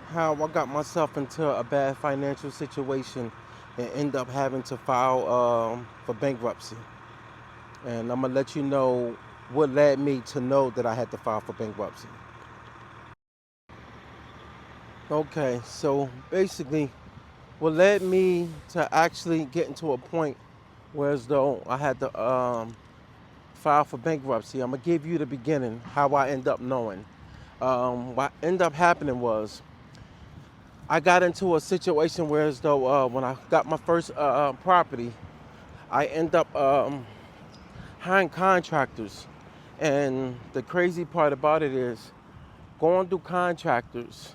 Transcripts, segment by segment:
how I got myself into a bad financial situation and end up having to file for bankruptcy. And I'm gonna let you know what led me to know that I had to file for bankruptcy. Okay, so basically, what led me to actually getting to a point where as though I had to file for bankruptcy, I'm gonna give you the beginning, how I end up knowing. What ended up happening was I got into a situation where as though when I got my first property, I end up hiring contractors. And the crazy part about it is going through contractors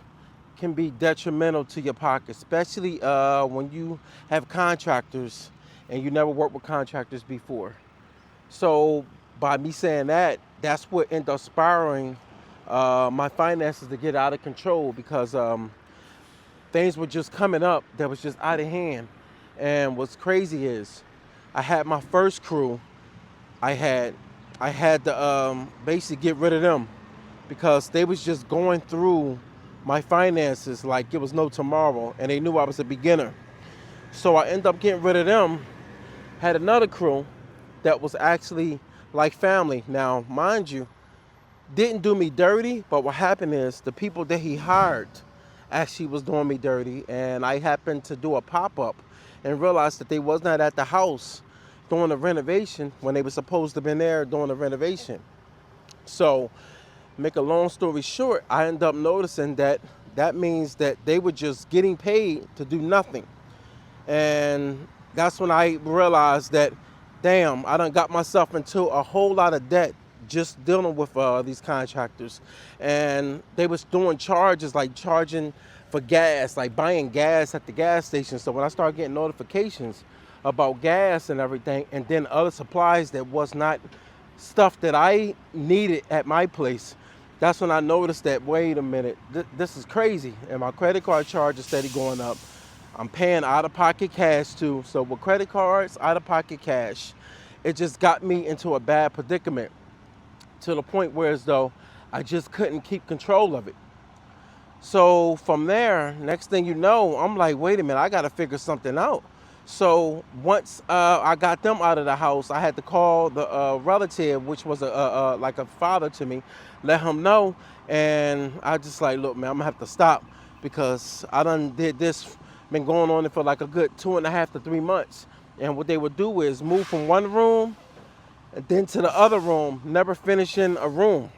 can be detrimental to your pocket, especially when you have contractors and you never worked with contractors before. So by me saying that, that's what ended up spiraling my finances to get out of control because things were just coming up that was just out of hand. And what's crazy is I had my first crew. I had I had to basically get rid of them because they was just going through my finances like it was no tomorrow, and they knew I was a beginner. So I ended up getting rid of them. Had another crew that was actually like family. Now, mind you, didn't do me dirty, but what happened is the people that he hired actually was doing me dirty, and I happened to do a pop-up and realized that they was not at the house doing the renovation when they were supposed to have been there doing the renovation. So, make a long story short, I ended up noticing that that means that they were just getting paid to do nothing. And that's when I realized that, damn, I done got myself into a whole lot of debt just dealing with these contractors. And they was doing charges like charging for gas, like buying gas at the gas station. So when I started getting notifications about gas and everything, and then other supplies that was not stuff that I needed at my place, that's when I noticed that, wait a minute, this is crazy. And my credit card charge is steady going up. I'm paying out of pocket cash too. So with credit cards, out of pocket cash, it just got me into a bad predicament to the point where as though I just couldn't keep control of it. So from there, next thing you know, I'm like, wait a minute, I got to figure something out. So once I got them out of the house, I had to call the relative, which was like a father to me, let him know. And I just like, look, man, I'm gonna have to stop because I done did this, been going on for like a good 2.5 to 3 months. And what they would do is move from one room and then to the other room, never finishing a room.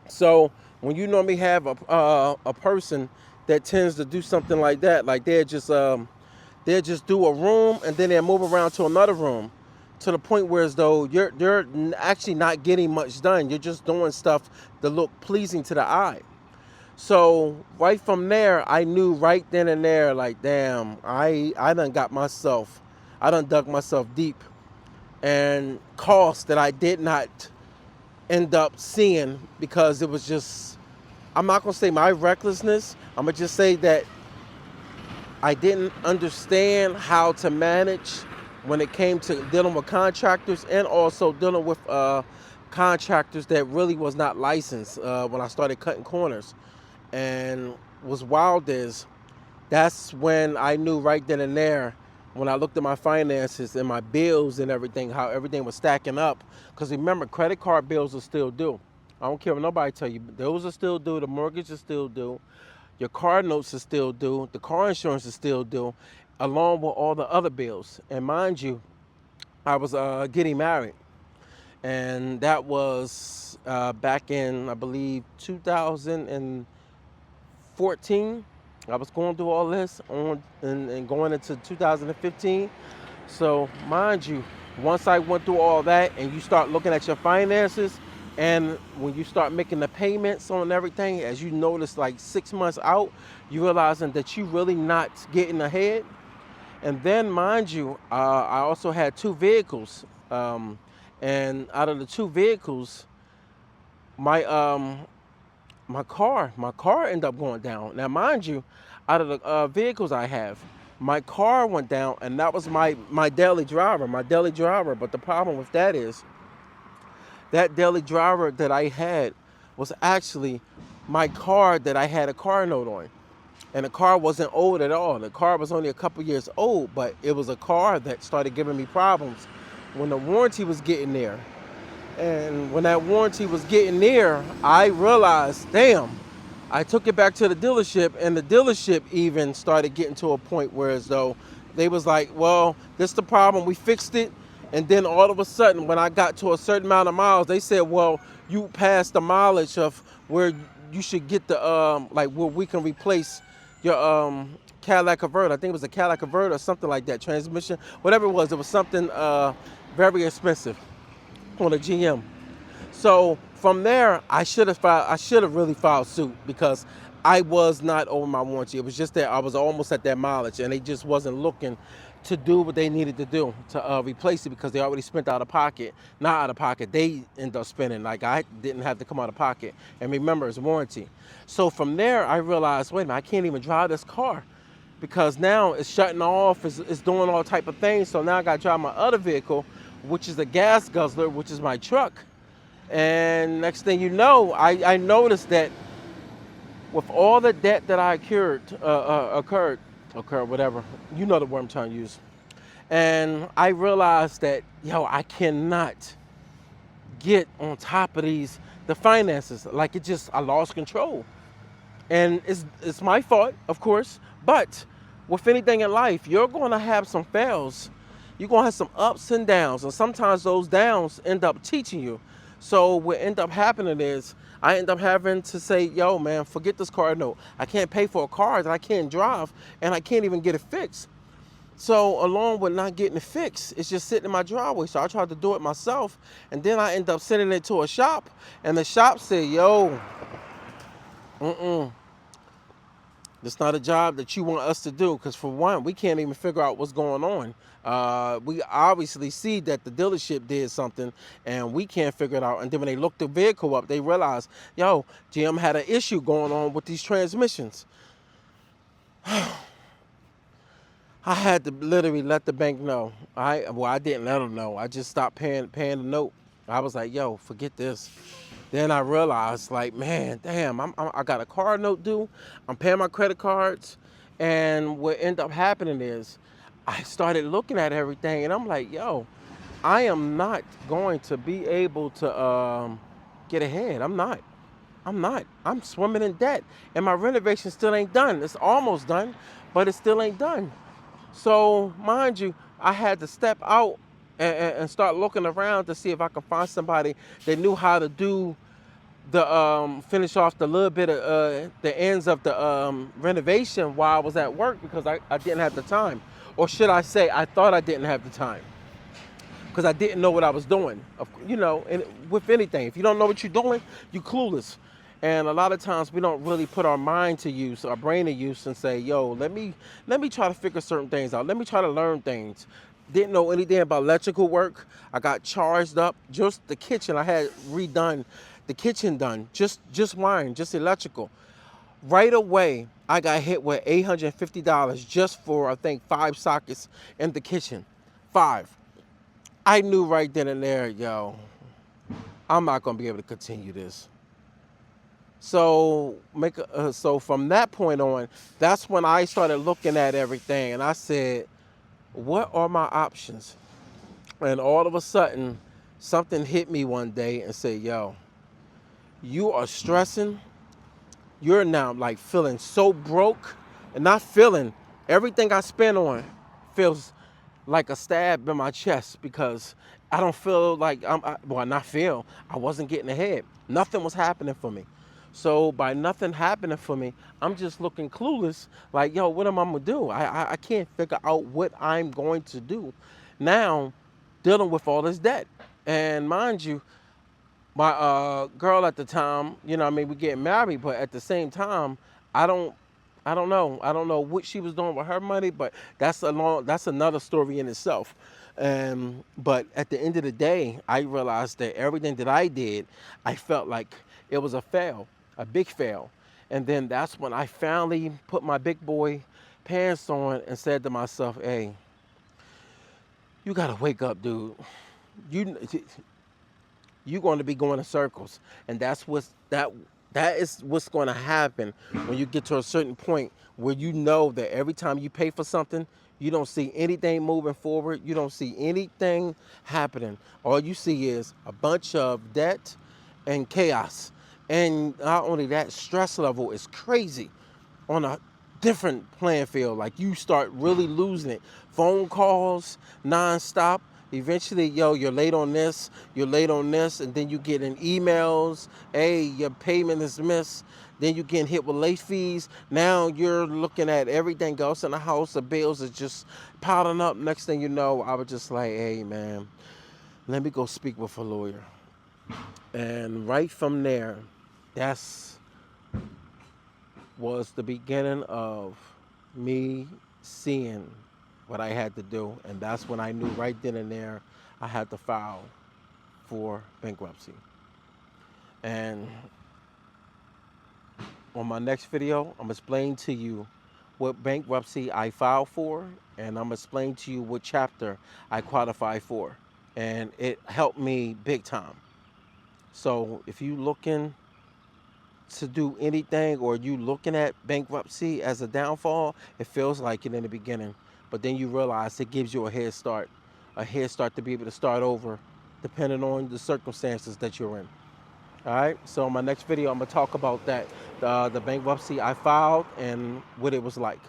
So when you normally have a person that tends to do something like that, like they'll just do a room and then they'll move around to another room, to the point where as though you're actually not getting much done. You're just doing stuff that look pleasing to the eye. So right from there, I knew right then and there, like, damn, I done got myself, I done dug myself deep, and costs that I did not end up seeing because it was just, I'm not gonna say my recklessness. I'm gonna just say that I didn't understand how to manage when it came to dealing with contractors, and also dealing with contractors that really was not licensed when I started cutting corners. And was wild is that's when I knew right then and there, when I looked at my finances and my bills and everything, how everything was stacking up. Because remember, credit card bills are still due. I don't care what nobody tell you, those are still due. The mortgage is still due. Your car notes are still due. The car insurance is still due, along with all the other bills. And mind you, I was getting married, and that was back in, I believe, 2014. I was going through all this and going into 2015. So mind you, once I went through all that and you start looking at your finances, and when you start making the payments on everything, as you notice like 6 months out, you realizing that you really not getting ahead. And then mind you, I also had two vehicles. And out of the two vehicles, my my car ended up going down. Now, mind you, out of the vehicles I have, my car went down, and that was my daily driver, my daily driver. But the problem with that is that daily driver that I had was actually my car that I had a car note on. And the car wasn't old at all. The car was only a couple years old, but it was a car that started giving me problems when the warranty was getting there. And when that warranty was getting near, I realized, damn, I took it back to the dealership, and the dealership even started getting to a point where as though they was like, well, this is the problem, we fixed it. And then all of a sudden, when I got to a certain amount of miles, they said, well, you passed the mileage of where you should get the, like where we can replace your Cadillac converter. I think it was a Cadillac converter or something like that, transmission, whatever it was something very expensive on a GM. So from there, I should have really filed suit because I was not over my warranty. It was just that I was almost at that mileage, and they just wasn't looking to do what they needed to do to replace it because they already spent out of pocket. Not out of pocket, they ended up spending. Like I didn't have to come out of pocket. And remember, it's warranty. So from there, I realized, wait a minute, I can't even drive this car because now it's shutting off, it's doing all type of things. So now I got to drive my other vehicle, which is a gas guzzler, which is my truck. And next thing you know, I noticed that with all the debt that I occurred, whatever, you know the word I'm trying to use. And I realized that, yo, I cannot get on top of the finances. Like I lost control. And it's my fault, of course, but with anything in life, you're going to have some fails. You're going to have some ups and downs, and sometimes those downs end up teaching you. So what end up happening is I end up having to say, yo, man, forget this car note. I can't pay for a car that I can't drive, and I can't even get it fixed. So along with not getting it fixed, it's just sitting in my driveway. So I tried to do it myself, and then I end up sending it to a shop, and the shop said, yo, it's not a job that you want us to do because, for one, we can't even figure out what's going on. We obviously see that the dealership did something, and we can't figure it out. And then when they looked the vehicle up, they realized, yo, GM had an issue going on with these transmissions. I had to literally let the bank know. I didn't let them know. I just stopped paying the note. I was like, yo, forget this. Then I realized, like, man, damn, I got a car note due. I'm paying my credit cards. And what ended up happening is I started looking at everything, and I'm like, yo, I am not going to be able to get ahead. I'm not. I'm swimming in debt. And my renovation still ain't done. It's almost done, but it still ain't done. So, mind you, I had to step out and start looking around to see if I could find somebody that knew how to do the finish off the little bit of the ends of the renovation while I was at work because I didn't have the time. Or should I say, I thought I didn't have the time because I didn't know what I was doing. You know, and with anything, if you don't know what you're doing, you're clueless. And a lot of times we don't really put our mind to use, our brain to use, and say, yo, let me try to figure certain things out. Let me try to learn things. Didn't know anything about electrical work. I got charged up. Just the kitchen, I had redone the kitchen done. Just wiring, just electrical. Right away, I got hit with $850 just for, I think, 5 sockets in the kitchen. 5. I knew right then and there, yo, I'm not gonna be able to continue this. So so from that point on, that's when I started looking at everything, and I said, what are my options? And all of a sudden, something hit me one day and said, yo, you are stressing. You're now like feeling so broke, and not feeling everything I spend on feels like a stab in my chest because I don't feel like I wasn't getting ahead. Nothing was happening for me. So by nothing happening for me, I'm just looking clueless. Like, yo, what am I gonna do? I can't figure out what I'm going to do now, dealing with all this debt. And mind you, my girl at the time, you know, I mean, we getting married, but at the same time, I don't, I don't know what she was doing with her money, but that's another story in itself. But at the end of the day, I realized that everything that I did, I felt like it was a fail, a big fail. And then that's when I finally put my big boy pants on and said to myself, hey, you gotta wake up, dude. You you're going to be going in circles, and that's what that That is what's going to happen when you get to a certain point where you know that every time you pay for something, you don't see anything moving forward. You don't see anything happening. All you see is a bunch of debt and chaos. And not only that, stress level is crazy on a different playing field. Like you start really losing it. Phone calls nonstop. Eventually, yo, you're late on this, you're late on this, and then you get in emails, hey, your payment is missed. Then you getting hit with late fees. Now you're looking at everything else in the house. The bills is just piling up. Next thing you know, I was just like, hey, man, let me go speak with a lawyer. And right from there, that's was the beginning of me seeing what I had to do. And that's when I knew right then and there I had to file for bankruptcy. And on my next video, I'm going to explain to you what bankruptcy I filed for, and I'm going to explain to you what chapter I qualified for. And it helped me big time. So if you looking to do anything or you looking at bankruptcy as a downfall, it feels like it in the beginning. But then you realize it gives you a head start to be able to start over depending on the circumstances that you're in. All right, so in my next video, I'm gonna talk about that, the bankruptcy I filed and what it was like.